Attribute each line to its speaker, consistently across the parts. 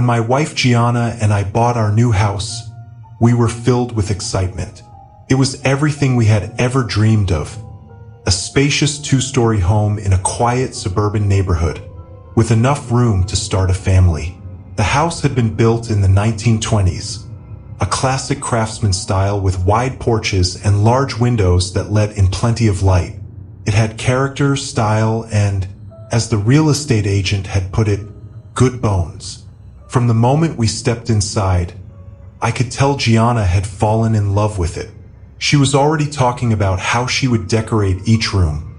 Speaker 1: When my wife Gianna and I bought our new house, we were filled with excitement. It was everything we had ever dreamed of. A spacious two-story home in a quiet suburban neighborhood, with enough room to start a family. The house had been built in the 1920s, a classic craftsman style with wide porches and large windows that let in plenty of light. It had character, style, and, as the real estate agent had put it, good bones. From the moment we stepped inside, I could tell Gianna had fallen in love with it. She was already talking about how she would decorate each room,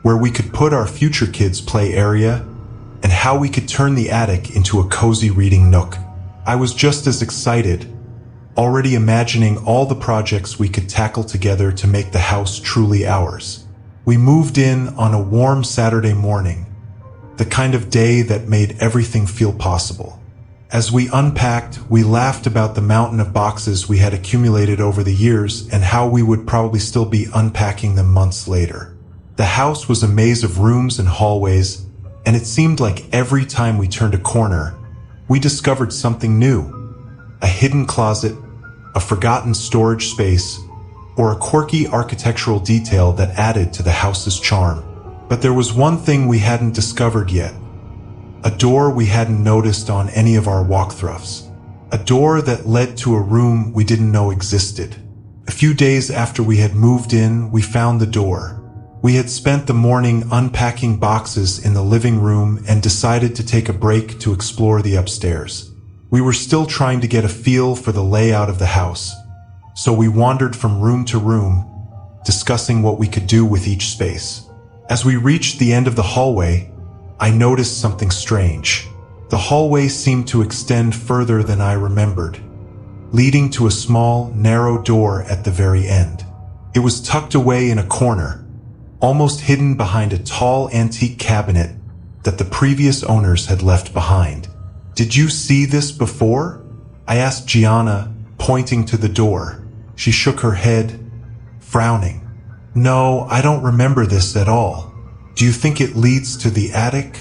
Speaker 1: where we could put our future kids' play area, and how we could turn the attic into a cozy reading nook. I was just as excited, already imagining all the projects we could tackle together to make the house truly ours. We moved in on a warm Saturday morning, the kind of day that made everything feel possible. As we unpacked, we laughed about the mountain of boxes we had accumulated over the years and how we would probably still be unpacking them months later. The house was a maze of rooms and hallways, and it seemed like every time we turned a corner, we discovered something new. A hidden closet, a forgotten storage space, or a quirky architectural detail that added to the house's charm. But there was one thing we hadn't discovered yet. A door we hadn't noticed on any of our walkthroughs. A door that led to a room we didn't know existed. A few days after we had moved in, we found the door. We had spent the morning unpacking boxes in the living room and decided to take a break to explore the upstairs. We were still trying to get a feel for the layout of the house, so we wandered from room to room, discussing what we could do with each space. As we reached the end of the hallway, I noticed something strange. The hallway seemed to extend further than I remembered, leading to a small, narrow door at the very end. It was tucked away in a corner, almost hidden behind a tall antique cabinet that the previous owners had left behind. "Did you see this before?" I asked Gianna, pointing to the door. She shook her head, frowning. "No, I don't remember this at all. Do you think it leads to the attic?"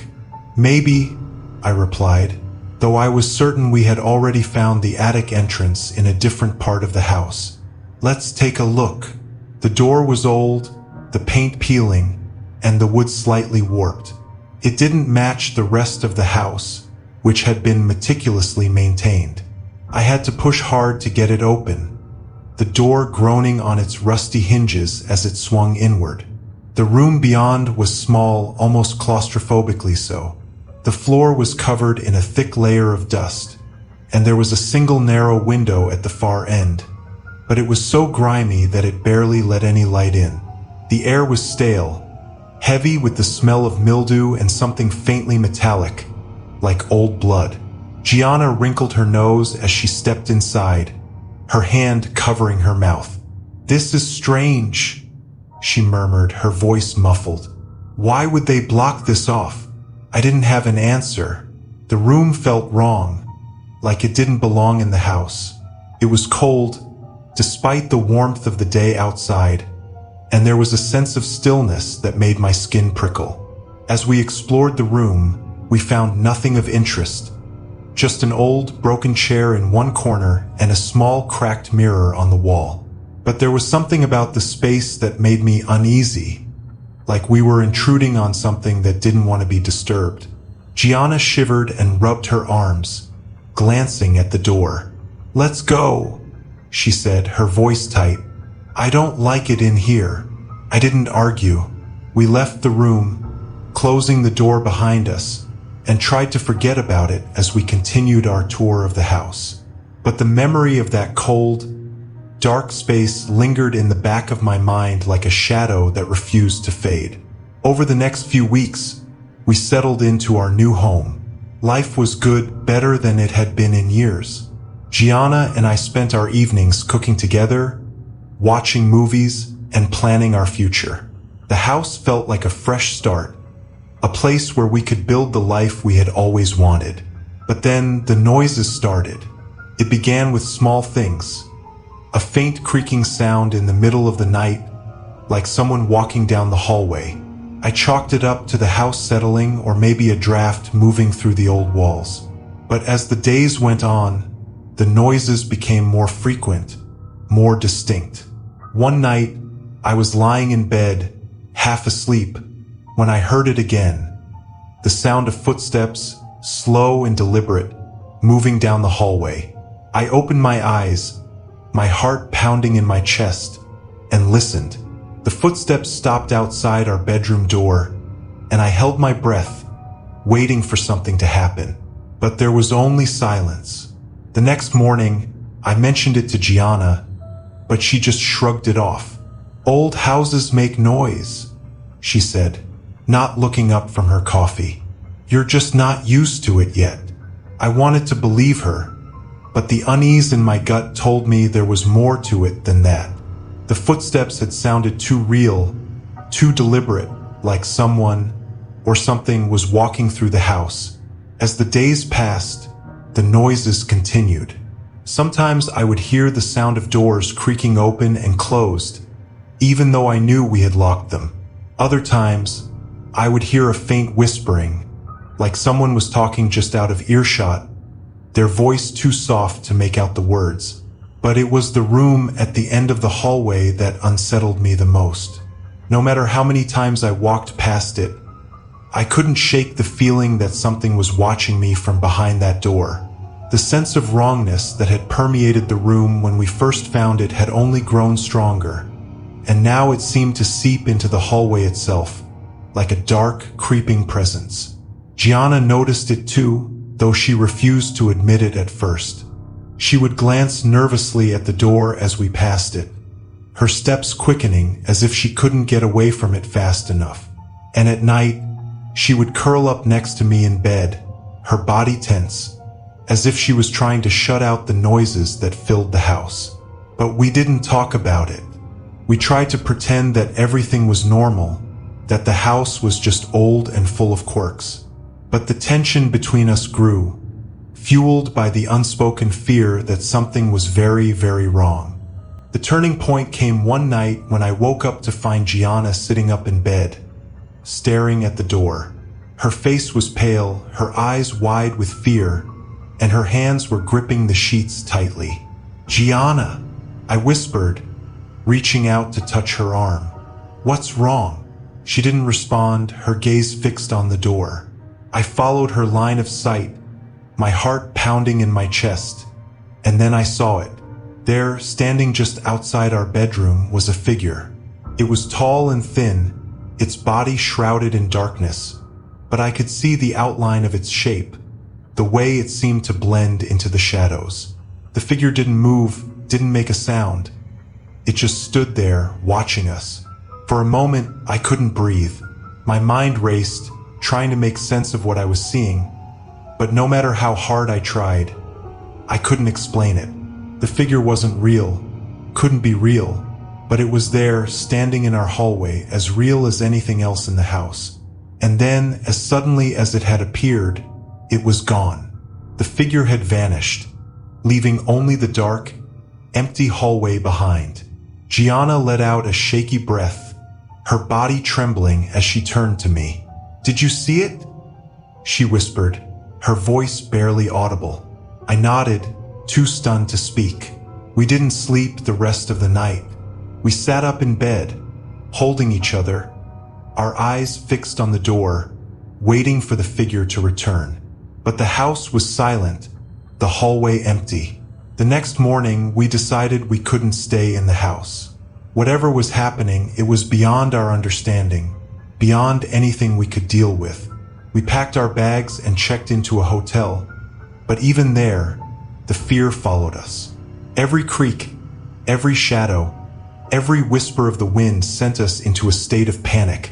Speaker 1: "Maybe," I replied, though I was certain we had already found the attic entrance in a different part of the house. "Let's take a look." The door was old, the paint peeling, and the wood slightly warped. It didn't match the rest of the house, which had been meticulously maintained. I had to push hard to get it open, the door groaning on its rusty hinges as it swung inward. The room beyond was small, almost claustrophobically so. The floor was covered in a thick layer of dust, and there was a single narrow window at the far end, but it was so grimy that it barely let any light in. The air was stale, heavy with the smell of mildew and something faintly metallic, like old blood. Gianna wrinkled her nose as she stepped inside, her hand covering her mouth. "This is strange," she murmured, her voice muffled. "Why would they block this off?" I didn't have an answer. The room felt wrong, like it didn't belong in the house. It was cold, despite the warmth of the day outside, and there was a sense of stillness that made my skin prickle. As we explored the room, we found nothing of interest. Just an old, broken chair in one corner and a small, cracked mirror on the wall. But there was something about the space that made me uneasy, like we were intruding on something that didn't want to be disturbed. Gianna shivered and rubbed her arms, glancing at the door. "Let's go," she said, her voice tight. "I don't like it in here." I didn't argue. We left the room, closing the door behind us, and tried to forget about it as we continued our tour of the house. But the memory of that cold, dark space lingered in the back of my mind like a shadow that refused to fade. Over the next few weeks, we settled into our new home. Life was good, better than it had been in years. Gianna and I spent our evenings cooking together, watching movies, and planning our future. The house felt like a fresh start, a place where we could build the life we had always wanted. But then the noises started. It began with small things. A faint creaking sound in the middle of the night, like someone walking down the hallway. I chalked it up to the house settling or maybe a draft moving through the old walls. But as the days went on, the noises became more frequent, more distinct. One night, I was lying in bed, half asleep, when I heard it again. The sound of footsteps, slow and deliberate, moving down the hallway. I opened my eyes, my heart pounding in my chest, and listened. The footsteps stopped outside our bedroom door, and I held my breath, waiting for something to happen. But there was only silence. The next morning, I mentioned it to Gianna, but she just shrugged it off. "Old houses make noise," she said, not looking up from her coffee. "You're just not used to it yet." I wanted to believe her, but the unease in my gut told me there was more to it than that. The footsteps had sounded too real, too deliberate, like someone or something was walking through the house. As the days passed, the noises continued. Sometimes I would hear the sound of doors creaking open and closed, even though I knew we had locked them. Other times, I would hear a faint whispering, like someone was talking just out of earshot, their voice too soft to make out the words. But it was the room at the end of the hallway that unsettled me the most. No matter how many times I walked past it, I couldn't shake the feeling that something was watching me from behind that door. The sense of wrongness that had permeated the room when we first found it had only grown stronger, and now it seemed to seep into the hallway itself, like a dark, creeping presence. Gianna noticed it too, though she refused to admit it at first. She would glance nervously at the door as we passed it, her steps quickening as if she couldn't get away from it fast enough. And at night, she would curl up next to me in bed, her body tense, as if she was trying to shut out the noises that filled the house. But we didn't talk about it. We tried to pretend that everything was normal, that the house was just old and full of quirks. But the tension between us grew, fueled by the unspoken fear that something was very, very wrong. The turning point came one night when I woke up to find Gianna sitting up in bed, staring at the door. Her face was pale, her eyes wide with fear, and her hands were gripping the sheets tightly. "Gianna," I whispered, reaching out to touch her arm. "What's wrong?" She didn't respond, her gaze fixed on the door. I followed her line of sight, my heart pounding in my chest, and then I saw it. There, standing just outside our bedroom, was a figure. It was tall and thin, its body shrouded in darkness, but I could see the outline of its shape, the way it seemed to blend into the shadows. The figure didn't move, didn't make a sound. It just stood there, watching us. For a moment, I couldn't breathe. My mind raced, trying to make sense of what I was seeing, but no matter how hard I tried, I couldn't explain it. The figure wasn't real, couldn't be real, but it was there, standing in our hallway, as real as anything else in the house. And then, as suddenly as it had appeared, it was gone. The figure had vanished, leaving only the dark, empty hallway behind. Gianna let out a shaky breath, her body trembling as she turned to me. "Did you see it?" she whispered, her voice barely audible. I nodded, too stunned to speak. We didn't sleep the rest of the night. We sat up in bed, holding each other, our eyes fixed on the door, waiting for the figure to return. But the house was silent, the hallway empty. The next morning, we decided we couldn't stay in the house. Whatever was happening, it was beyond our understanding, beyond anything we could deal with. We packed our bags and checked into a hotel, but even there, the fear followed us. Every creak, every shadow, every whisper of the wind sent us into a state of panic,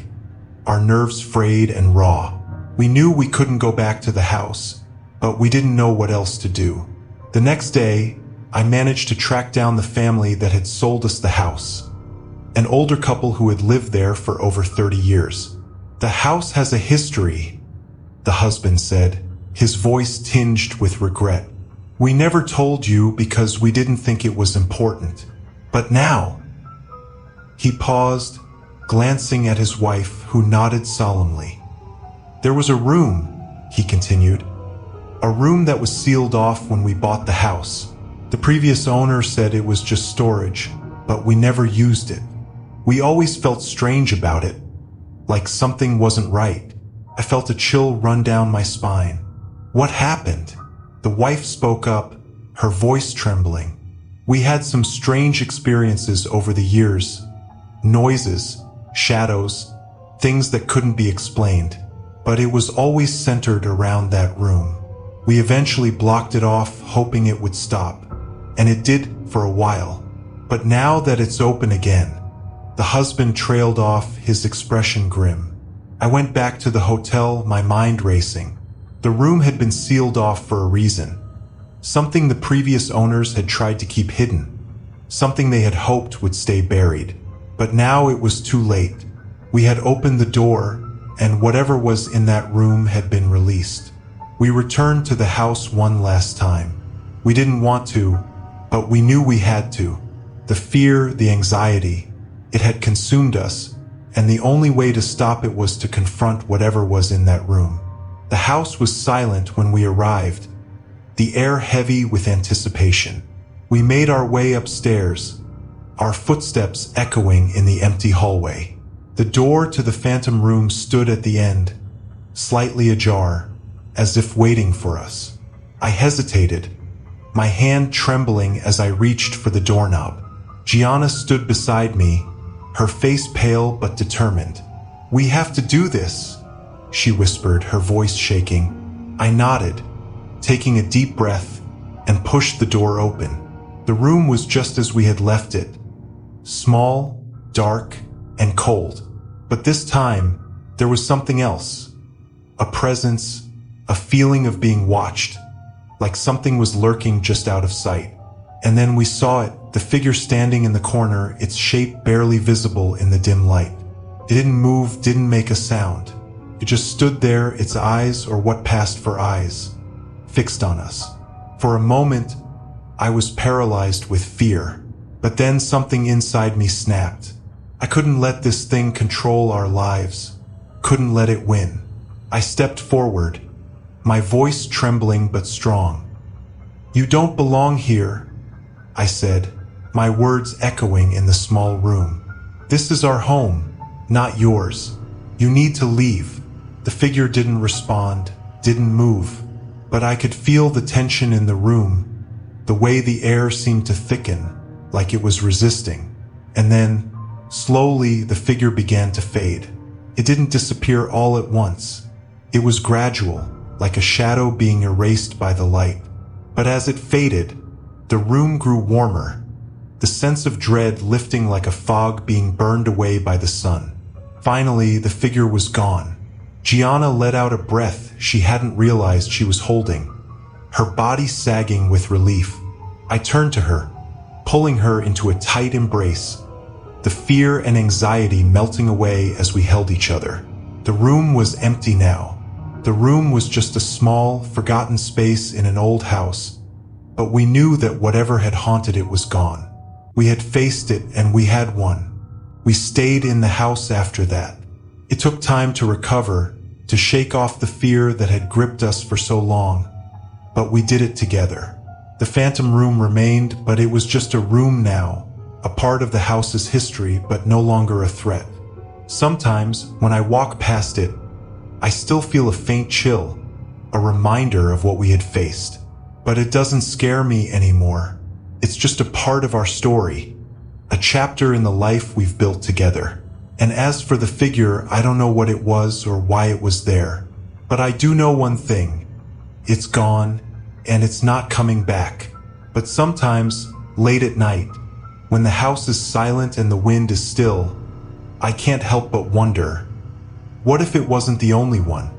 Speaker 1: our nerves frayed and raw. We knew we couldn't go back to the house, but we didn't know what else to do. The next day, I managed to track down the family that had sold us the house, an older couple who had lived there for over 30 years. "The house has a history," the husband said, his voice tinged with regret. "We never told you because we didn't think it was important. But now—" He paused, glancing at his wife, who nodded solemnly. "There was a room," he continued, A room that was sealed off when we bought the house. The previous owner said it was just storage, but we never used it. We always felt strange about it, like something wasn't right. I felt a chill run down my spine. What happened? The wife spoke up, her voice trembling. We had some strange experiences over the years. Noises, shadows, things that couldn't be explained. But it was always centered around that room. We eventually blocked it off, hoping it would stop. And it did for a while. But now that it's open again, the husband trailed off, his expression grim. I went back to the hotel, my mind racing. The room had been sealed off for a reason. Something the previous owners had tried to keep hidden. Something they had hoped would stay buried. But now it was too late. We had opened the door, and whatever was in that room had been released. We returned to the house one last time. We didn't want to, but we knew we had to. The fear, the anxiety, it had consumed us, and the only way to stop it was to confront whatever was in that room. The house was silent when we arrived, the air heavy with anticipation. We made our way upstairs, our footsteps echoing in the empty hallway. The door to the phantom room stood at the end, slightly ajar, as if waiting for us. I hesitated, my hand trembling as I reached for the doorknob. Gianna stood beside me, her face pale but determined. "We have to do this," she whispered, her voice shaking. I nodded, taking a deep breath, and pushed the door open. The room was just as we had left it. Small, dark, and cold. But this time, there was something else. A presence, a feeling of being watched, like something was lurking just out of sight. And then we saw it, the figure standing in the corner, its shape barely visible in the dim light. It didn't move, didn't make a sound. It just stood there, its eyes, or what passed for eyes, fixed on us. For a moment, I was paralyzed with fear. But then something inside me snapped. I couldn't let this thing control our lives. Couldn't let it win. I stepped forward, my voice trembling but strong. "You don't belong here," I said, my words echoing in the small room. "This is our home, not yours. You need to leave." The figure didn't respond, didn't move, but I could feel the tension in the room, the way the air seemed to thicken, like it was resisting. And then, slowly, the figure began to fade. It didn't disappear all at once. It was gradual, like a shadow being erased by the light. But as it faded, the room grew warmer, the sense of dread lifting like a fog being burned away by the sun. Finally, the figure was gone. Gianna let out a breath she hadn't realized she was holding, her body sagging with relief. I turned to her, pulling her into a tight embrace, the fear and anxiety melting away as we held each other. The room was empty now. The room was just a small, forgotten space in an old house, but we knew that whatever had haunted it was gone. We had faced it and we had won. We stayed in the house after that. It took time to recover, to shake off the fear that had gripped us for so long, but we did it together. The phantom room remained, but it was just a room now, a part of the house's history, but no longer a threat. Sometimes, when I walk past it, I still feel a faint chill, a reminder of what we had faced. But it doesn't scare me anymore. It's just a part of our story, a chapter in the life we've built together. And as for the figure, I don't know what it was or why it was there. But I do know one thing. It's gone, and it's not coming back. But sometimes, late at night, when the house is silent and the wind is still, I can't help but wonder, what if it wasn't the only one?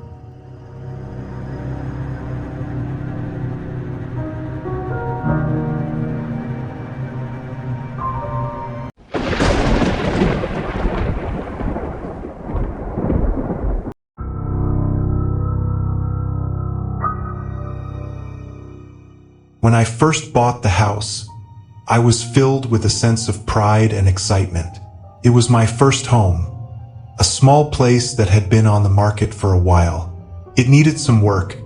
Speaker 1: When I first bought the house, I was filled with a sense of pride and excitement. It was my first home, a small place that had been on the market for a while. It needed some work,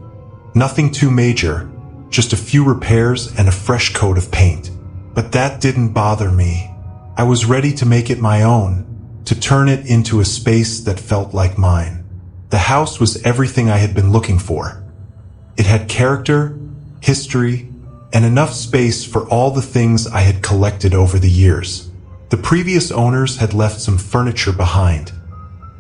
Speaker 1: Nothing too major, just a few repairs and a fresh coat of paint. But that didn't bother me. I was ready to make it my own, to turn it into a space that felt like mine. The house was everything I had been looking for. It had character, history, and enough space for all the things I had collected over the years. The previous owners had left some furniture behind,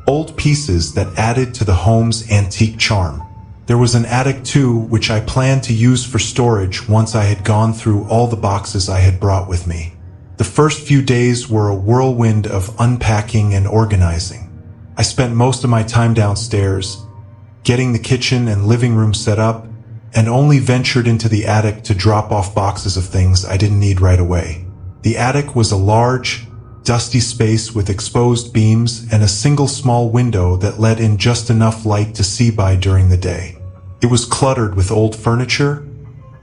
Speaker 1: old pieces that added to the home's antique charm. There was an attic too, which I planned to use for storage once I had gone through all the boxes I had brought with me. The first few days were a whirlwind of unpacking and organizing. I spent most of my time downstairs, getting the kitchen and living room set up, and only ventured into the attic to drop off boxes of things I didn't need right away. The attic was a large, dusty space with exposed beams and a single small window that let in just enough light to see by during the day. It was cluttered with old furniture,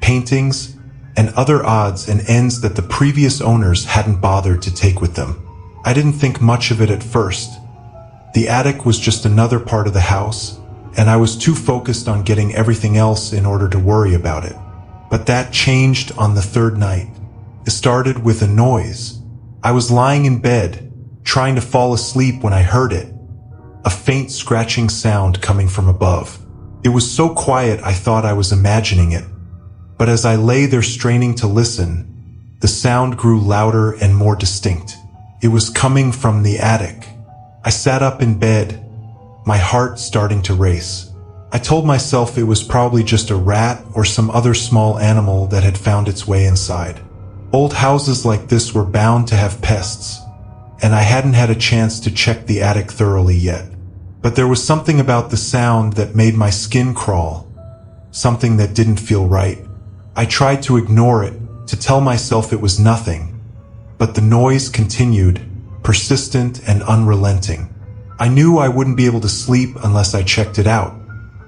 Speaker 1: paintings, and other odds and ends that the previous owners hadn't bothered to take with them. I didn't think much of it at first. The attic was just another part of the house, and I was too focused on getting everything else in order to worry about it. But that changed on the third night. It started with a noise. I was lying in bed, trying to fall asleep when I heard it. A faint scratching sound coming from above. It was so quiet I thought I was imagining it. But as I lay there straining to listen, the sound grew louder and more distinct. It was coming from the attic. I sat up in bed, my heart starting to race. I told myself it was probably just a rat or some other small animal that had found its way inside. Old houses like this were bound to have pests, and I hadn't had a chance to check the attic thoroughly yet. But there was something about the sound that made my skin crawl, something that didn't feel right. I tried to ignore it, to tell myself it was nothing, but the noise continued, persistent and unrelenting. I knew I wouldn't be able to sleep unless I checked it out,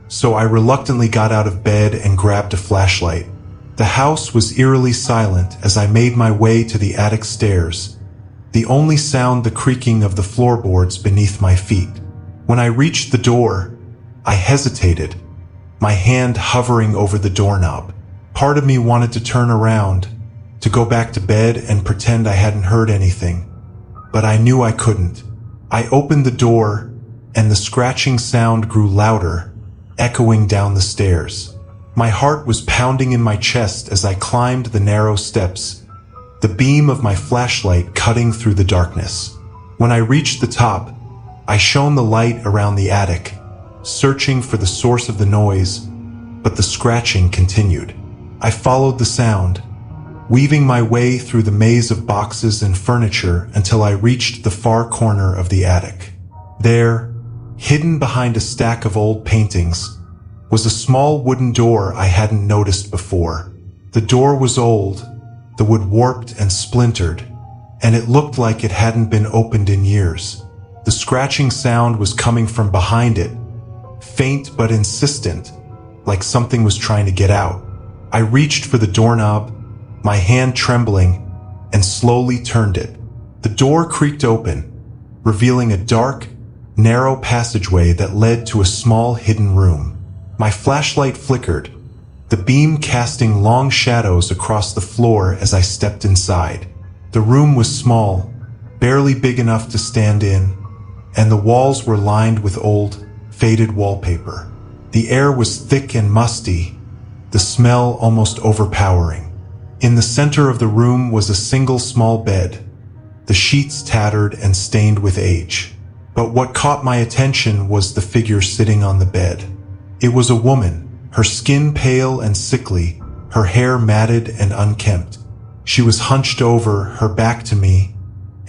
Speaker 1: so I reluctantly got out of bed and grabbed a flashlight. The house was eerily silent as I made my way to the attic stairs, the only sound the creaking of the floorboards beneath my feet. When I reached the door, I hesitated, my hand hovering over the doorknob. Part of me wanted to turn around, to go back to bed and pretend I hadn't heard anything, but I knew I couldn't. I opened the door, and the scratching sound grew louder, echoing down the stairs. My heart was pounding in my chest as I climbed the narrow steps, the beam of my flashlight cutting through the darkness. When I reached the top, I shone the light around the attic, searching for the source of the noise, but the scratching continued. I followed the sound, weaving my way through the maze of boxes and furniture until I reached the far corner of the attic. There, hidden behind a stack of old paintings, was a small wooden door I hadn't noticed before. The door was old, the wood warped and splintered, and it looked like it hadn't been opened in years. The scratching sound was coming from behind it, faint but insistent, like something was trying to get out. I reached for the doorknob, my hand trembling, and slowly turned it. The door creaked open, revealing a dark, narrow passageway that led to a small hidden room. My flashlight flickered, the beam casting long shadows across the floor as I stepped inside. The room was small, barely big enough to stand in, and the walls were lined with old, faded wallpaper. The air was thick and musty, the smell almost overpowering. In the center of the room was a single small bed, the sheets tattered and stained with age. But what caught my attention was the figure sitting on the bed. It was a woman, her skin pale and sickly, her hair matted and unkempt. She was hunched over, her back to me,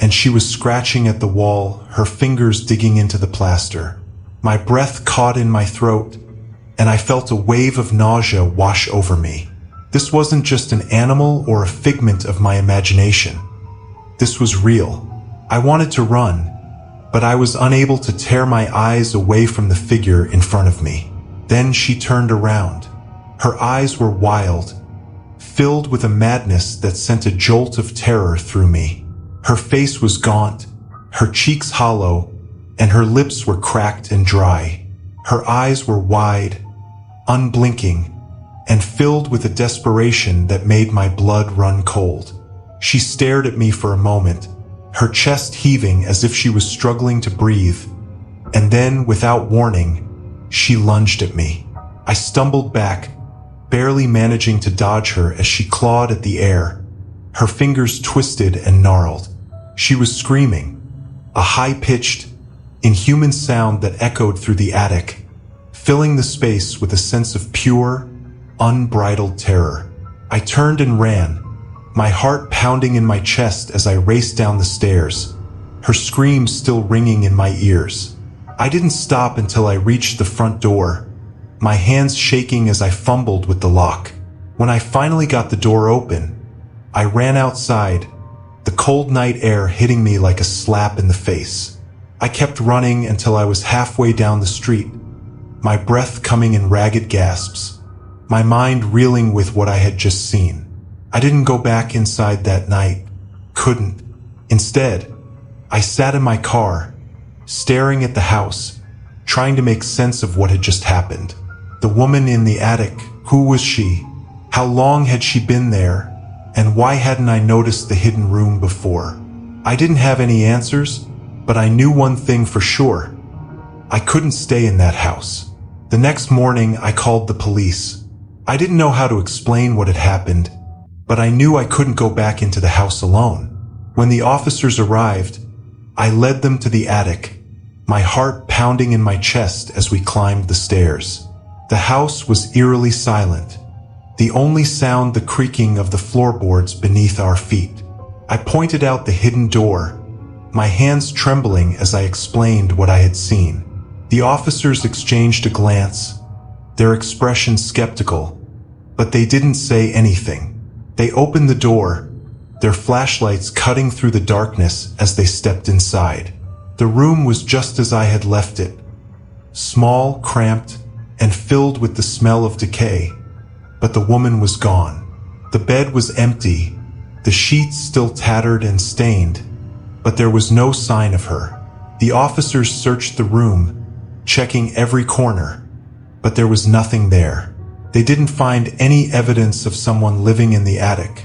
Speaker 1: and she was scratching at the wall, her fingers digging into the plaster. My breath caught in my throat, and I felt a wave of nausea wash over me. This wasn't just an animal or a figment of my imagination. This was real. I wanted to run, but I was unable to tear my eyes away from the figure in front of me. Then she turned around. Her eyes were wild, filled with a madness that sent a jolt of terror through me. Her face was gaunt, her cheeks hollow, and her lips were cracked and dry. Her eyes were wide, unblinking, and filled with a desperation that made my blood run cold. She stared at me for a moment, her chest heaving as if she was struggling to breathe, and then, without warning, she lunged at me. I stumbled back, barely managing to dodge her as she clawed at the air, her fingers twisted and gnarled. She was screaming, a high-pitched, inhuman sound that echoed through the attic, filling the space with a sense of pure, unbridled terror. I turned and ran, my heart pounding in my chest as I raced down the stairs, her screams still ringing in my ears. I didn't stop until I reached the front door, my hands shaking as I fumbled with the lock. When I finally got the door open, I ran outside, the cold night air hitting me like a slap in the face. I kept running until I was halfway down the street, my breath coming in ragged gasps, my mind reeling with what I had just seen. I didn't go back inside that night. Couldn't. Instead, I sat in my car, staring at the house, trying to make sense of what had just happened. The woman in the attic, who was she? How long had she been there? And why hadn't I noticed the hidden room before? I didn't have any answers, but I knew one thing for sure. I couldn't stay in that house. The next morning, I called the police. I didn't know how to explain what had happened, but I knew I couldn't go back into the house alone. When the officers arrived, I led them to the attic, my heart pounding in my chest as we climbed the stairs. The house was eerily silent, the only sound the creaking of the floorboards beneath our feet. I pointed out the hidden door, my hands trembling as I explained what I had seen. The officers exchanged a glance, their expressions skeptical, but they didn't say anything. They opened the door, their flashlights cutting through the darkness as they stepped inside. The room was just as I had left it, small, cramped, and filled with the smell of decay, but the woman was gone. The bed was empty, the sheets still tattered and stained, but there was no sign of her. The officers searched the room, checking every corner, but there was nothing there. They didn't find any evidence of someone living in the attic,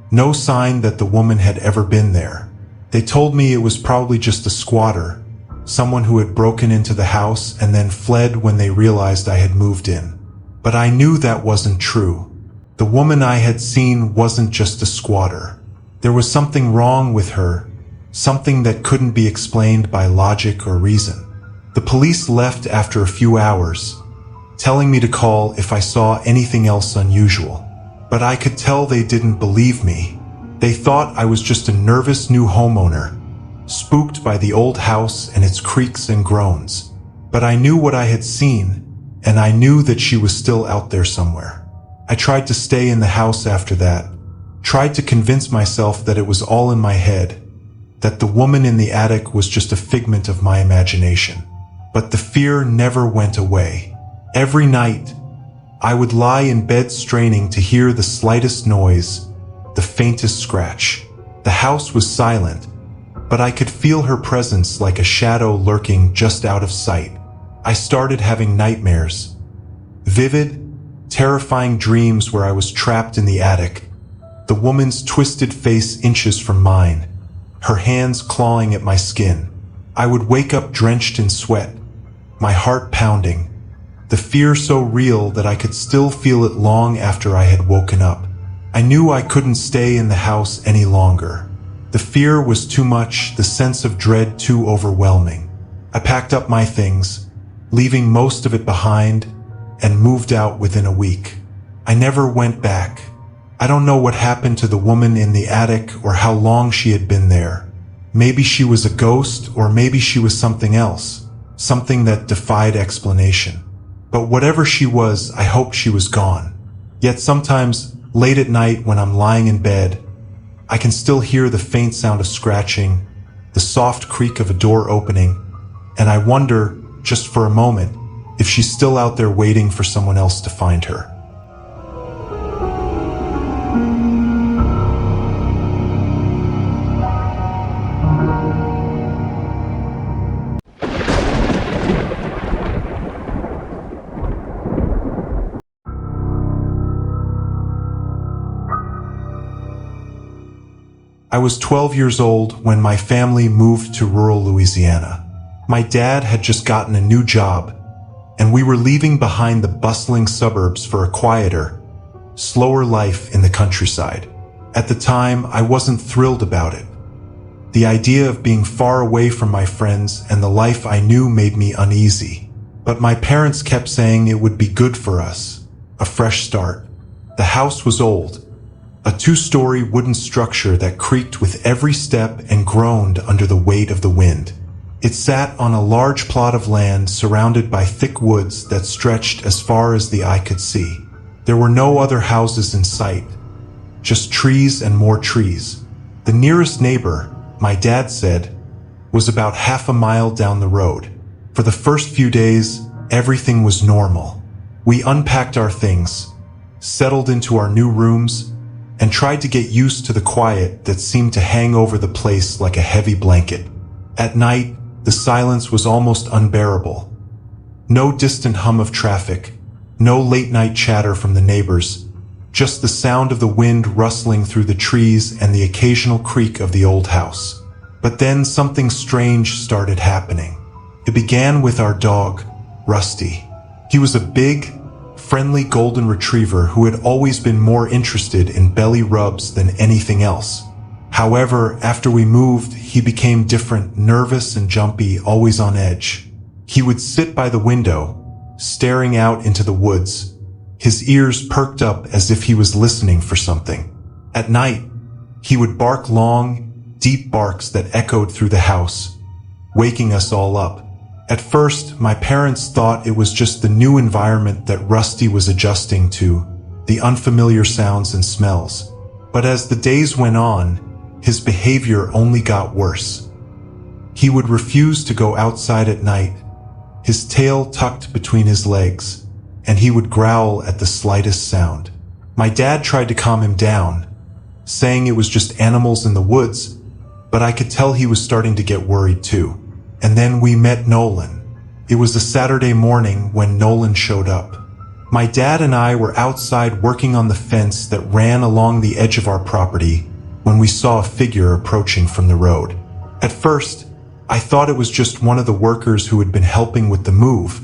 Speaker 1: no sign that the woman had ever been there. They told me it was probably just a squatter, someone who had broken into the house and then fled when they realized I had moved in. But I knew that wasn't true. The woman I had seen wasn't just a squatter. There was something wrong with her, something that couldn't be explained by logic or reason. The police left after a few hours, telling me to call if I saw anything else unusual. But I could tell they didn't believe me. They thought I was just a nervous new homeowner, spooked by the old house and its creaks and groans. But I knew what I had seen, and I knew that she was still out there somewhere. I tried to stay in the house after that, tried to convince myself that it was all in my head, that the woman in the attic was just a figment of my imagination. But the fear never went away. Every night, I would lie in bed straining to hear the slightest noise, the faintest scratch. The house was silent, but I could feel her presence like a shadow lurking just out of sight. I started having nightmares. Vivid, terrifying dreams where I was trapped in the attic, the woman's twisted face inches from mine, her hands clawing at my skin. I would wake up drenched in sweat, my heart pounding, the fear so real that I could still feel it long after I had woken up. I knew I couldn't stay in the house any longer. The fear was too much, the sense of dread too overwhelming. I packed up my things, leaving most of it behind, and moved out within a week. I never went back. I don't know what happened to the woman in the attic or how long she had been there. Maybe she was a ghost, or maybe she was something else, something that defied explanation. But whatever she was, I hoped she was gone. Yet sometimes, late at night when I'm lying in bed, I can still hear the faint sound of scratching, the soft creak of a door opening, and I wonder, just for a moment, if she's still out there waiting for someone else to find her. was 12 years old when my family moved to rural Louisiana. My dad had just gotten a new job, and we were leaving behind the bustling suburbs for a quieter, slower life in the countryside. At the time, I wasn't thrilled about it. The idea of being far away from my friends and the life I knew made me uneasy. But my parents kept saying it would be good for us, a fresh start. The house was old, a two-story wooden structure that creaked with every step and groaned under the weight of the wind. It sat on a large plot of land surrounded by thick woods that stretched as far as the eye could see. There were no other houses in sight, just trees and more trees. The nearest neighbor, my dad said, was about half a mile down the road. For the first few days, everything was normal. We unpacked our things, settled into our new rooms, and tried to get used to the quiet that seemed to hang over the place like a heavy blanket. At night, the silence was almost unbearable. No distant hum of traffic, no late-night chatter from the neighbors, just the sound of the wind rustling through the trees and the occasional creak of the old house. But then something strange started happening. It began with our dog, Rusty. He was a big, friendly golden retriever who had always been more interested in belly rubs than anything else. However, after we moved, he became different, nervous and jumpy, always on edge. He would sit by the window, staring out into the woods, his ears perked up as if he was listening for something. At night, he would bark long, deep barks that echoed through the house, waking us all up. At first, my parents thought it was just the new environment that Rusty was adjusting to, the unfamiliar sounds and smells. But as the days went on, his behavior only got worse. He would refuse to go outside at night, his tail tucked between his legs, and he would growl at the slightest sound. My dad tried to calm him down, saying it was just animals in the woods, but I could tell he was starting to get worried too. And then we met Nolan. It was a Saturday morning when Nolan showed up. My dad and I were outside working on the fence that ran along the edge of our property when we saw a figure approaching from the road. At first, I thought it was just one of the workers who had been helping with the move,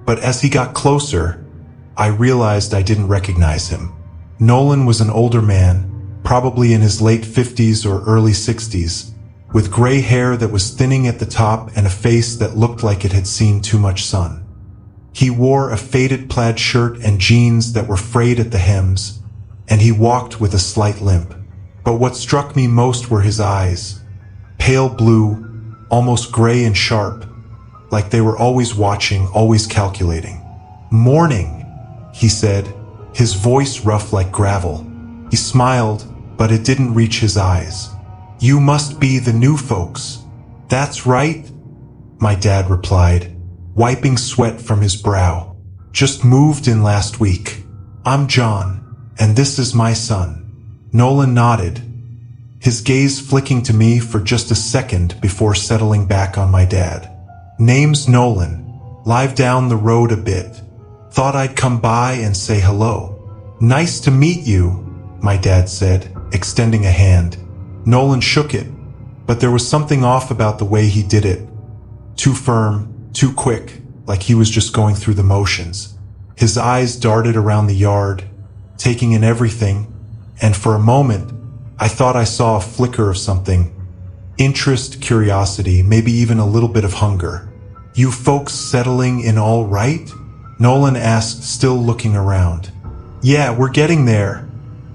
Speaker 1: but as he got closer, I realized I didn't recognize him. Nolan was an older man, probably in his late 50s or early 60s, with gray hair that was thinning at the top and a face that looked like it had seen too much sun. He wore a faded plaid shirt and jeans that were frayed at the hems, and he walked with a slight limp. But what struck me most were his eyes, pale blue, almost gray and sharp, like they were always watching, always calculating. "Morning," he said, his voice rough like gravel. He smiled, but it didn't reach his eyes. "You must be the new folks." "That's right," my dad replied, wiping sweat from his brow. "Just moved in last week. I'm John, and this is my son." Nolan nodded, his gaze flicking to me for just a second before settling back on my dad. "Name's Nolan. Live down the road a bit. Thought I'd come by and say hello." "Nice to meet you," my dad said, extending a hand. Nolan shook it, but there was something off about the way he did it. Too firm, too quick, like he was just going through the motions. His eyes darted around the yard, taking in everything, and for a moment, I thought I saw a flicker of something. Interest, curiosity, maybe even a little bit of hunger. "You folks settling in all right?" Nolan asked, still looking around. "Yeah, we're getting there,"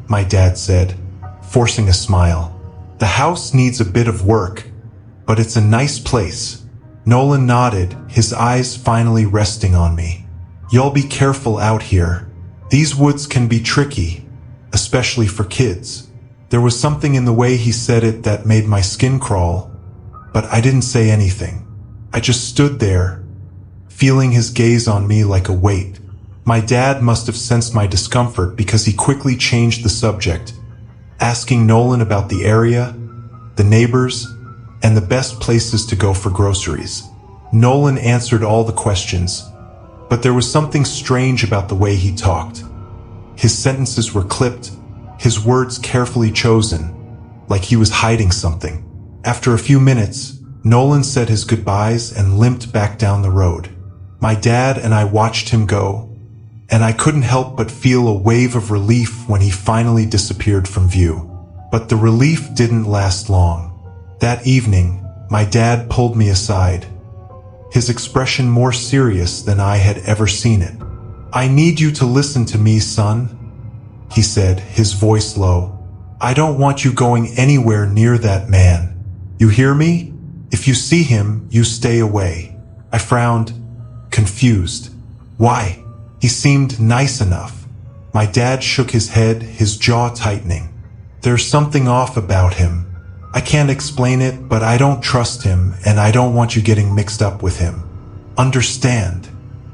Speaker 1: my dad said, forcing a smile. "The house needs a bit of work, but it's a nice place." Nolan nodded, his eyes finally resting on me. "Y'all be careful out here. These woods can be tricky, especially for kids." There was something in the way he said it that made my skin crawl, but I didn't say anything. I just stood there, feeling his gaze on me like a weight. My dad must have sensed my discomfort because he quickly changed the subject, asking Nolan about the area, the neighbors, and the best places to go for groceries. Nolan answered all the questions, but there was something strange about the way he talked. His sentences were clipped, his words carefully chosen, like he was hiding something. After a few minutes, Nolan said his goodbyes and limped back down the road. My dad and I watched him go, and I couldn't help but feel a wave of relief when he finally disappeared from view. But the relief didn't last long. That evening, my dad pulled me aside, his expression more serious than I had ever seen it. "I need you to listen to me, son," he said, his voice low. "I don't want you going anywhere near that man. You hear me? If you see him, you stay away." I frowned, confused. Why? He seemed nice enough. My dad shook his head, his jaw tightening. "There's something off about him. I can't explain it, but I don't trust him, and I don't want you getting mixed up with him. Understand?"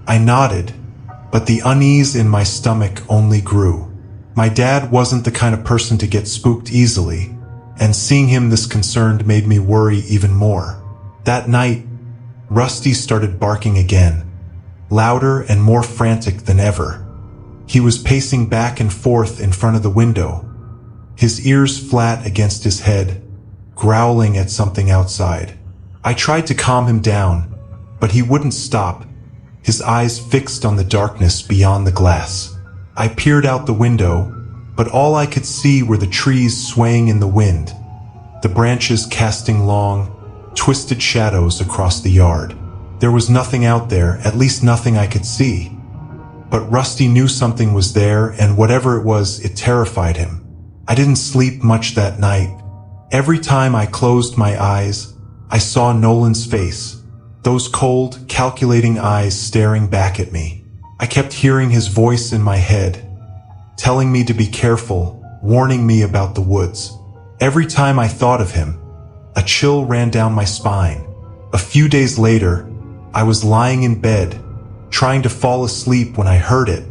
Speaker 1: I nodded, but the unease in my stomach only grew. My dad wasn't the kind of person to get spooked easily, and seeing him this concerned made me worry even more. That night, Rusty started barking again, louder and more frantic than ever. He was pacing back and forth in front of the window, his ears flat against his head, growling at something outside. I tried to calm him down, but he wouldn't stop, his eyes fixed on the darkness beyond the glass. I peered out the window, but all I could see were the trees swaying in the wind, the branches casting long, twisted shadows across the yard. There was nothing out there, at least nothing I could see. But Rusty knew something was there, and whatever it was, it terrified him. I didn't sleep much that night. Every time I closed my eyes, I saw Nolan's face, those cold, calculating eyes staring back at me. I kept hearing his voice in my head, telling me to be careful, warning me about the woods. Every time I thought of him, a chill ran down my spine. A few days later, I was lying in bed, trying to fall asleep when I heard it.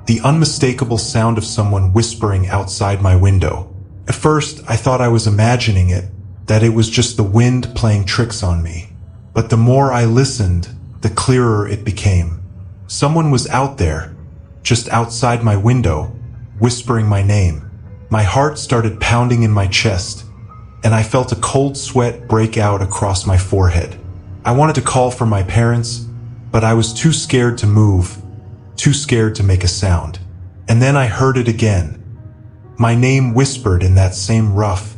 Speaker 1: The unmistakable sound of someone whispering outside my window. At first, I thought I was imagining it, that it was just the wind playing tricks on me. But the more I listened, the clearer it became. Someone was out there, just outside my window, whispering my name. My heart started pounding in my chest, and I felt a cold sweat break out across my forehead. I wanted to call for my parents, but I was too scared to move, too scared to make a sound. And then I heard it again. My name whispered in that same rough,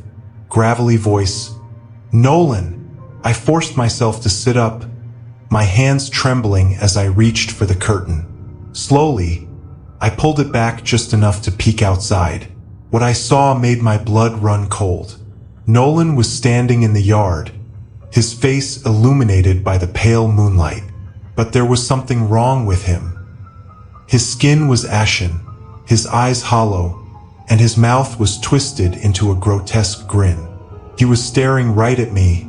Speaker 1: gravelly voice. "Nolan!" I forced myself to sit up, my hands trembling as I reached for the curtain. Slowly, I pulled it back just enough to peek outside. What I saw made my blood run cold. Nolan was standing in the yard, his face illuminated by the pale moonlight. But there was something wrong with him. His skin was ashen, his eyes hollow, and his mouth was twisted into a grotesque grin. He was staring right at me,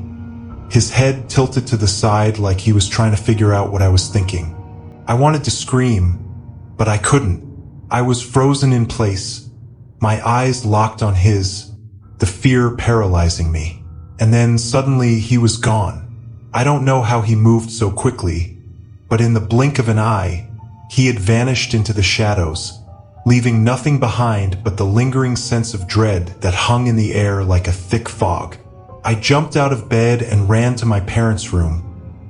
Speaker 1: his head tilted to the side like he was trying to figure out what I was thinking. I wanted to scream, but I couldn't. I was frozen in place, my eyes locked on his, the fear paralyzing me. And then suddenly he was gone. I don't know how he moved so quickly, but in the blink of an eye, he had vanished into the shadows, leaving nothing behind but the lingering sense of dread that hung in the air like a thick fog. I jumped out of bed and ran to my parents' room,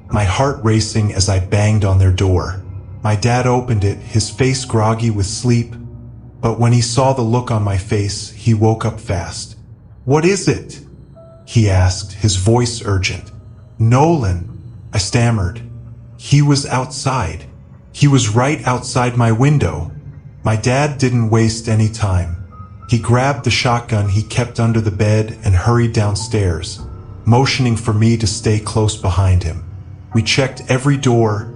Speaker 1: my heart racing as I banged on their door. My dad opened it, his face groggy with sleep, but when he saw the look on my face, he woke up fast. "What is it?" he asked, his voice urgent. "Nolan," I stammered. "He was outside. He was right outside my window." My dad didn't waste any time. He grabbed the shotgun he kept under the bed and hurried downstairs, motioning for me to stay close behind him. We checked every door,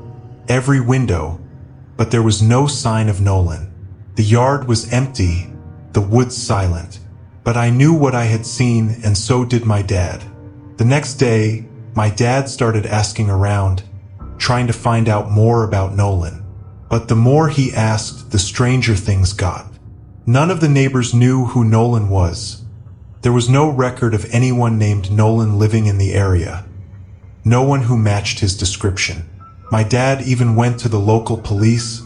Speaker 1: every window, but there was no sign of Nolan. The yard was empty, the woods silent. But I knew what I had seen, and so did my dad. The next day, my dad started asking around, trying to find out more about Nolan. But the more he asked, the stranger things got. None of the neighbors knew who Nolan was. There was no record of anyone named Nolan living in the area. No one who matched his description. My dad even went to the local police,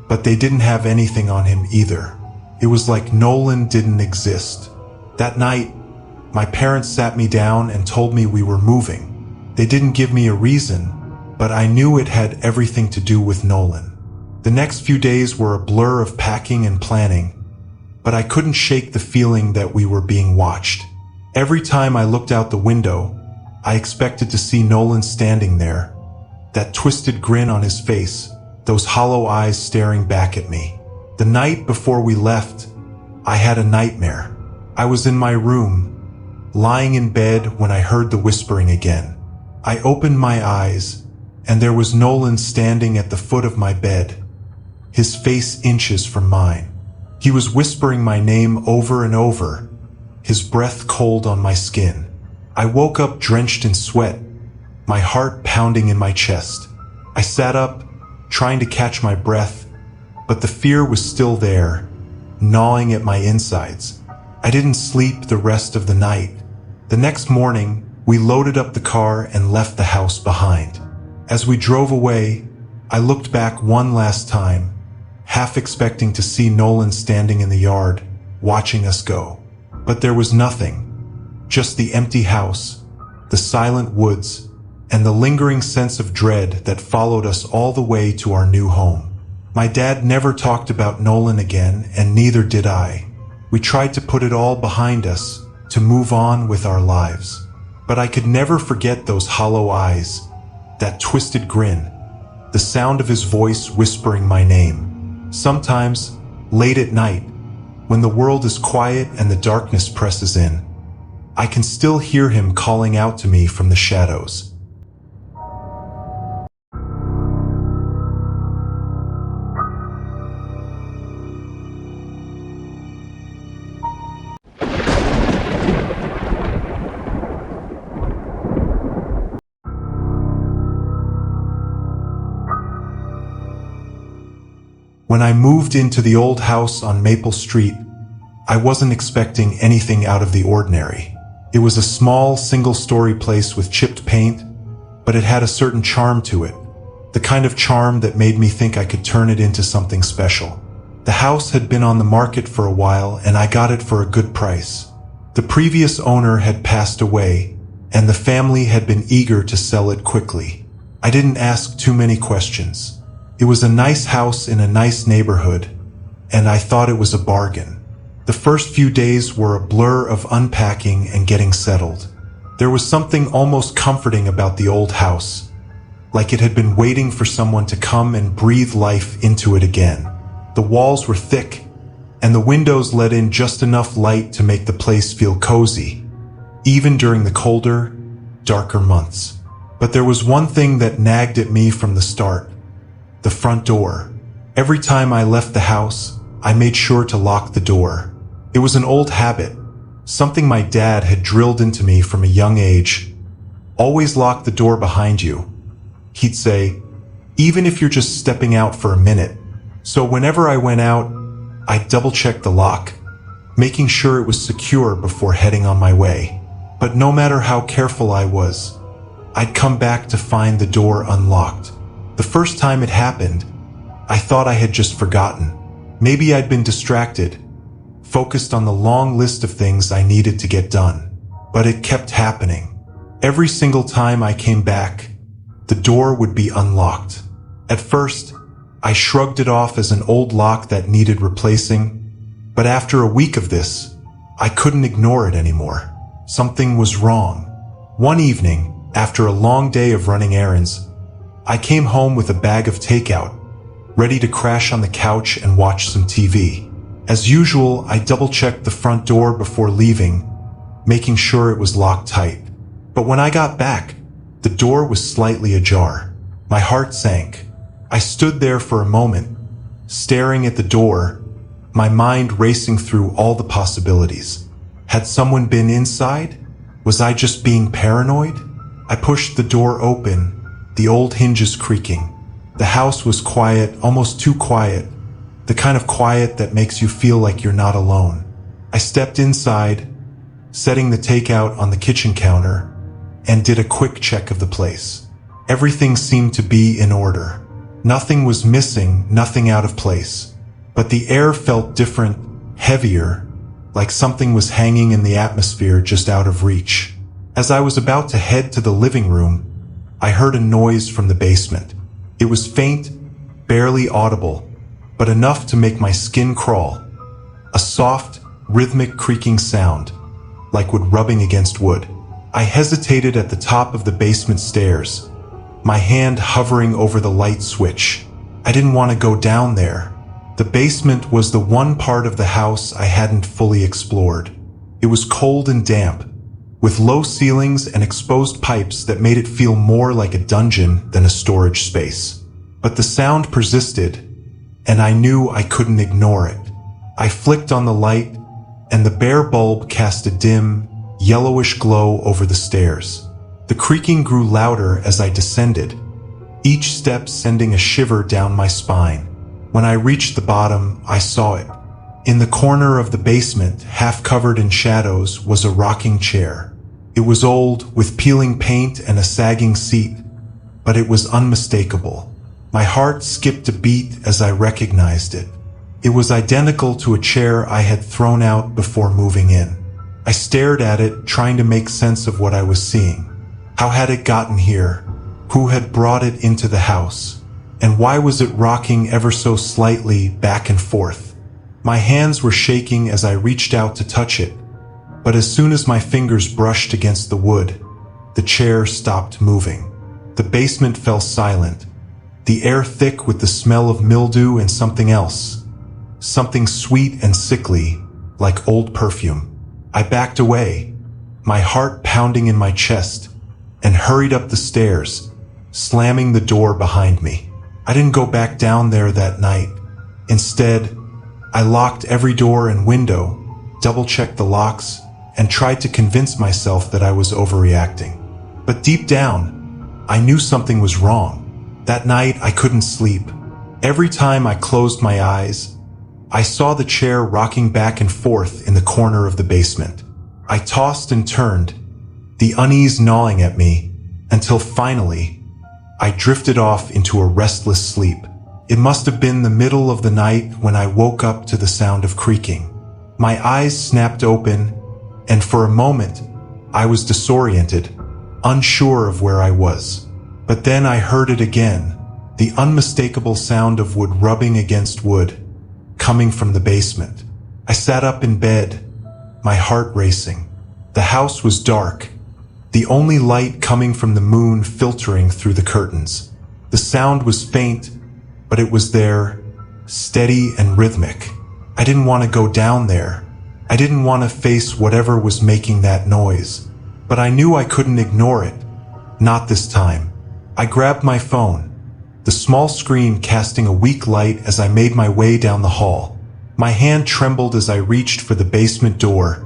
Speaker 1: but they didn't have anything on him either. It was like Nolan didn't exist. That night, My parents sat me down and told me we were moving. They didn't give me a reason, but I knew it had everything to do with Nolan. The next few days were a blur of packing and planning, but I couldn't shake the feeling that we were being watched. Every time I looked out the window, I expected to see Nolan standing there, that twisted grin on his face, those hollow eyes staring back at me. The night before we left, I had a nightmare. I was in my room, lying in bed when I heard the whispering again. I opened my eyes, and there was Nolan standing at the foot of my bed, his face inches from mine. He was whispering my name over and over, his breath cold on my skin. I woke up drenched in sweat, my heart pounding in my chest. I sat up, trying to catch my breath, but the fear was still there, gnawing at my insides. I didn't sleep the rest of the night. The next morning, we loaded up the car and left the house behind. As we drove away, I looked back one last time, half expecting to see Nolan standing in the yard, watching us go. But there was nothing, just the empty house, the silent woods, and the lingering sense of dread that followed us all the way to our new home. My dad never talked about Nolan again, and neither did I. We tried to put it all behind us, to move on with our lives. But I could never forget those hollow eyes, that twisted grin, the sound of his voice whispering my name. Sometimes, late at night, when the world is quiet and the darkness presses in, I can still hear him calling out to me from the shadows. When I moved into the old house on Maple Street, I wasn't expecting anything out of the ordinary. It was a small, single-story place with chipped paint, but it had a certain charm to it, the kind of charm that made me think I could turn it into something special. The house had been on the market for a while, and I got it for a good price. The previous owner had passed away, and the family had been eager to sell it quickly. I didn't ask too many questions. It was a nice house in a nice neighborhood, and I thought it was a bargain. The first few days were a blur of unpacking and getting settled. There was something almost comforting about the old house, like it had been waiting for someone to come and breathe life into it again. The walls were thick, and the windows let in just enough light to make the place feel cozy, even during the colder, darker months. But there was one thing that nagged at me from the start: the front door. Every time I left the house, I made sure to lock the door. It was an old habit, something my dad had drilled into me from a young age. Always lock the door behind you, he'd say, even if you're just stepping out for a minute. So whenever I went out, I'd double-check the lock, making sure it was secure before heading on my way. But no matter how careful I was, I'd come back to find the door unlocked. The first time it happened, I thought I had just forgotten. Maybe I'd been distracted, focused on the long list of things I needed to get done. But it kept happening. Every single time I came back, the door would be unlocked. At first, I shrugged it off as an old lock that needed replacing, but after a week of this, I couldn't ignore it anymore. Something was wrong. One evening, after a long day of running errands, I came home with a bag of takeout, ready to crash on the couch and watch some TV. As usual, I double-checked the front door before leaving, making sure it was locked tight. But when I got back, the door was slightly ajar. My heart sank. I stood there for a moment, staring at the door, my mind racing through all the possibilities. Had someone been inside? Was I just being paranoid? I pushed the door open, the old hinges creaking. The house was quiet, almost too quiet, the kind of quiet that makes you feel like you're not alone. I stepped inside, setting the takeout on the kitchen counter, and did a quick check of the place. Everything seemed to be in order. Nothing was missing, nothing out of place. But the air felt different, heavier, like something was hanging in the atmosphere just out of reach. As I was about to head to the living room, I heard a noise from the basement. It was faint, barely audible, but enough to make my skin crawl. A soft, rhythmic creaking sound, like wood rubbing against wood. I hesitated at the top of the basement stairs, my hand hovering over the light switch. I didn't want to go down there. The basement was the one part of the house I hadn't fully explored. It was cold and damp, with low ceilings and exposed pipes that made it feel more like a dungeon than a storage space. But the sound persisted, and I knew I couldn't ignore it. I flicked on the light, and the bare bulb cast a dim, yellowish glow over the stairs. The creaking grew louder as I descended, each step sending a shiver down my spine. When I reached the bottom, I saw it. In the corner of the basement, half covered in shadows, was a rocking chair. It was old, with peeling paint and a sagging seat, but it was unmistakable. My heart skipped a beat as I recognized it. It was identical to a chair I had thrown out before moving in. I stared at it, trying to make sense of what I was seeing. How had it gotten here? Who had brought it into the house? And why was it rocking ever so slightly back and forth? My hands were shaking as I reached out to touch it, but as soon as my fingers brushed against the wood, the chair stopped moving. The basement fell silent, the air thick with the smell of mildew and something else. Something sweet and sickly, like old perfume. I backed away, my heart pounding in my chest, and hurried up the stairs, slamming the door behind me. I didn't go back down there that night. Instead, I locked every door and window, double-checked the locks, and tried to convince myself that I was overreacting. But deep down, I knew something was wrong. That night, I couldn't sleep. Every time I closed my eyes, I saw the chair rocking back and forth in the corner of the basement. I tossed and turned, the unease gnawing at me, until finally, I drifted off into a restless sleep. It must have been the middle of the night when I woke up to the sound of creaking. My eyes snapped open, and for a moment, I was disoriented, unsure of where I was. But then I heard it again, the unmistakable sound of wood rubbing against wood, coming from the basement. I sat up in bed, my heart racing. The house was dark, the only light coming from the moon filtering through the curtains. The sound was faint, but it was there, steady and rhythmic. I didn't want to go down there. I didn't want to face whatever was making that noise. But I knew I couldn't ignore it. Not this time. I grabbed my phone, the small screen casting a weak light as I made my way down the hall. My hand trembled as I reached for the basement door,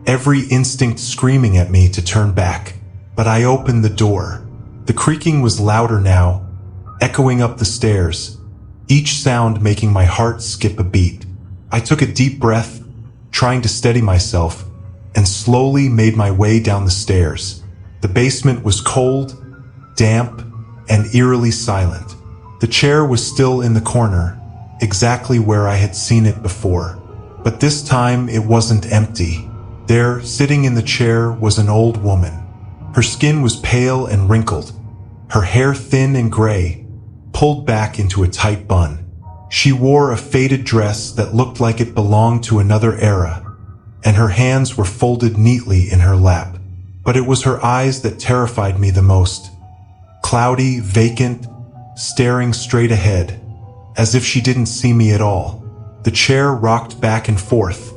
Speaker 1: every instinct screaming at me to turn back. But I opened the door. The creaking was louder now, echoing up the stairs, each sound making my heart skip a beat. I took a deep breath, trying to steady myself, and slowly made my way down the stairs. The basement was cold, damp, and eerily silent. The chair was still in the corner, exactly where I had seen it before. But this time it wasn't empty. There, sitting in the chair, was an old woman. Her skin was pale and wrinkled, her hair thin and gray, pulled back into a tight bun. She wore a faded dress that looked like it belonged to another era, and her hands were folded neatly in her lap. But it was her eyes that terrified me the most. Cloudy, vacant, staring straight ahead, as if she didn't see me at all. The chair rocked back and forth,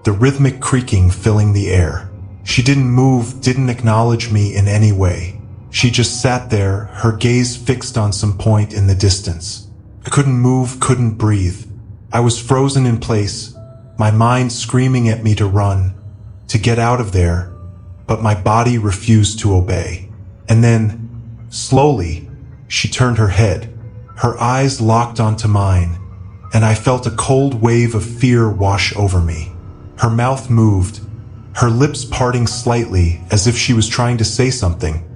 Speaker 1: the rhythmic creaking filling the air. She didn't move, didn't acknowledge me in any way. She just sat there, her gaze fixed on some point in the distance. I couldn't move, couldn't breathe. I was frozen in place, my mind screaming at me to run, to get out of there, but my body refused to obey. And then, slowly, she turned her head. Her eyes locked onto mine, and I felt a cold wave of fear wash over me. Her mouth moved, her lips parting slightly as if she was trying to say something,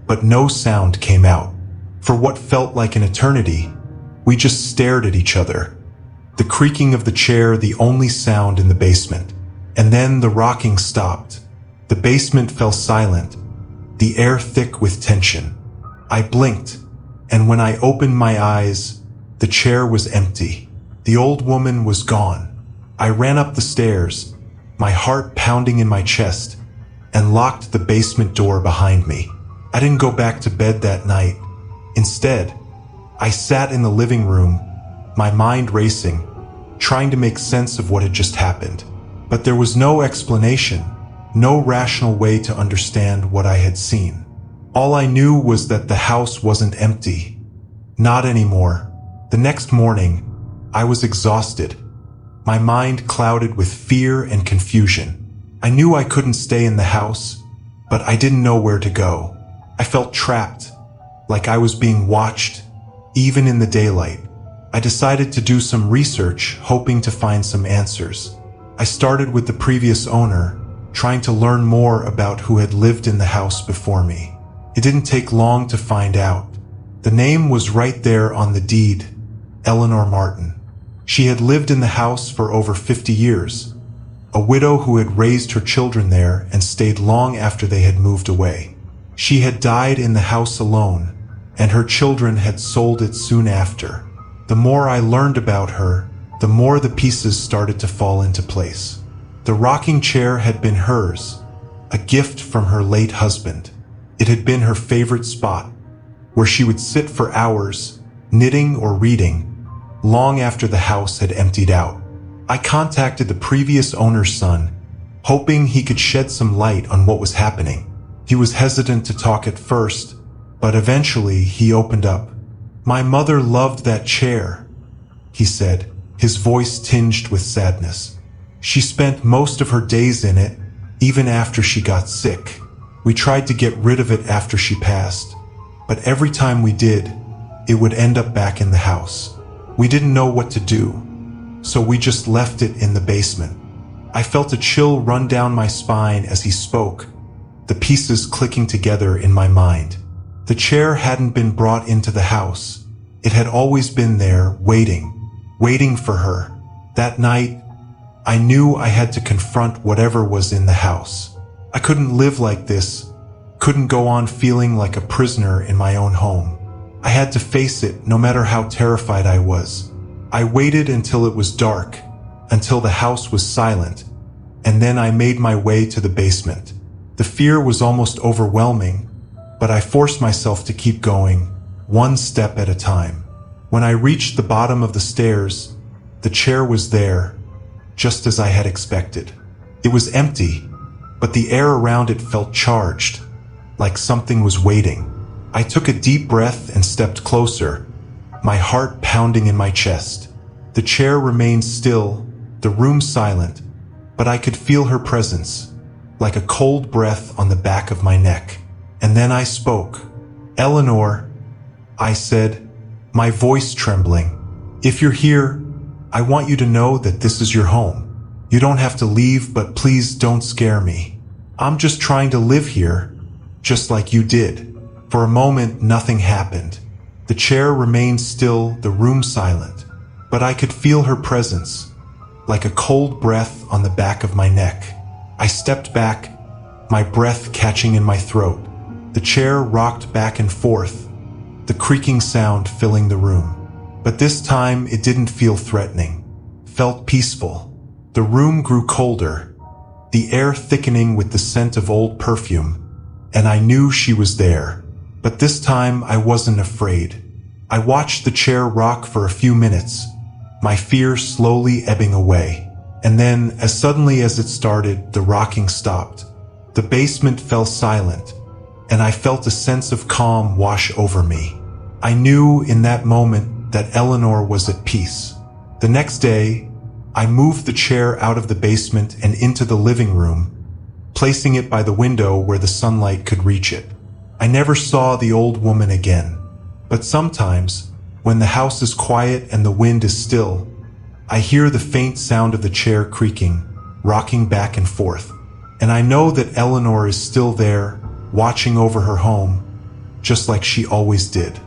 Speaker 1: but no sound came out. For what felt like an eternity, we just stared at each other, the creaking of the chair the only sound in the basement. And then the rocking stopped. The basement fell silent, the air thick with tension. I blinked, and when I opened my eyes, the chair was empty. The old woman was gone. I ran up the stairs, my heart pounding in my chest, and locked the basement door behind me. I didn't go back to bed that night. Instead, I sat in the living room, my mind racing, trying to make sense of what had just happened. But there was no explanation, no rational way to understand what I had seen. All I knew was that the house wasn't empty. Not anymore. The next morning, I was exhausted, my mind clouded with fear and confusion. I knew I couldn't stay in the house, but I didn't know where to go. I felt trapped, like I was being watched, even in the daylight. I decided to do some research, hoping to find some answers. I started with the previous owner, trying to learn more about who had lived in the house before me. It didn't take long to find out. The name was right there on the deed, Eleanor Martin. She had lived in the house for over 50 years, a widow who had raised her children there and stayed long after they had moved away. She had died in the house alone, and her children had sold it soon after. The more I learned about her, the more the pieces started to fall into place. The rocking chair had been hers, a gift from her late husband. It had been her favorite spot, where she would sit for hours, knitting or reading, long after the house had emptied out. I contacted the previous owner's son, hoping he could shed some light on what was happening. He was hesitant to talk at first, but eventually he opened up. "My mother loved that chair," he said, his voice tinged with sadness. "She spent most of her days in it, even after she got sick. We tried to get rid of it after she passed, but every time we did, it would end up back in the house. We didn't know what to do, so we just left it in the basement." I felt a chill run down my spine as he spoke, the pieces clicking together in my mind. The chair hadn't been brought into the house. It had always been there, waiting for her. That night, I knew I had to confront whatever was in the house. I couldn't live like this, couldn't go on feeling like a prisoner in my own home. I had to face it, no matter how terrified I was. I waited until it was dark, until the house was silent, and then I made my way to the basement. The fear was almost overwhelming, but I forced myself to keep going, one step at a time. When I reached the bottom of the stairs, the chair was there, just as I had expected. It was empty, but the air around it felt charged, like something was waiting. I took a deep breath and stepped closer, my heart pounding in my chest. The chair remained still, the room silent, but I could feel her presence, like a cold breath on the back of my neck. And then I spoke. "Eleanor," I said, my voice trembling. "If you're here, I want you to know that this is your home. You don't have to leave, but please don't scare me. I'm just trying to live here, just like you did." For a moment, nothing happened. The chair remained still, the room silent, but I could feel her presence, like a cold breath on the back of my neck. I stepped back, my breath catching in my throat. The chair rocked back and forth, the creaking sound filling the room. But this time, it didn't feel threatening, felt peaceful. The room grew colder, the air thickening with the scent of old perfume, and I knew she was there. But this time, I wasn't afraid. I watched the chair rock for a few minutes, my fear slowly ebbing away. And then, as suddenly as it started, the rocking stopped. The basement fell silent, and I felt a sense of calm wash over me. I knew in that moment that Eleanor was at peace. The next day, I moved the chair out of the basement and into the living room, placing it by the window where the sunlight could reach it. I never saw the old woman again, but sometimes, when the house is quiet and the wind is still, I hear the faint sound of the chair creaking, rocking back and forth, and I know that Eleanor is still there, watching over her home, just like she always did.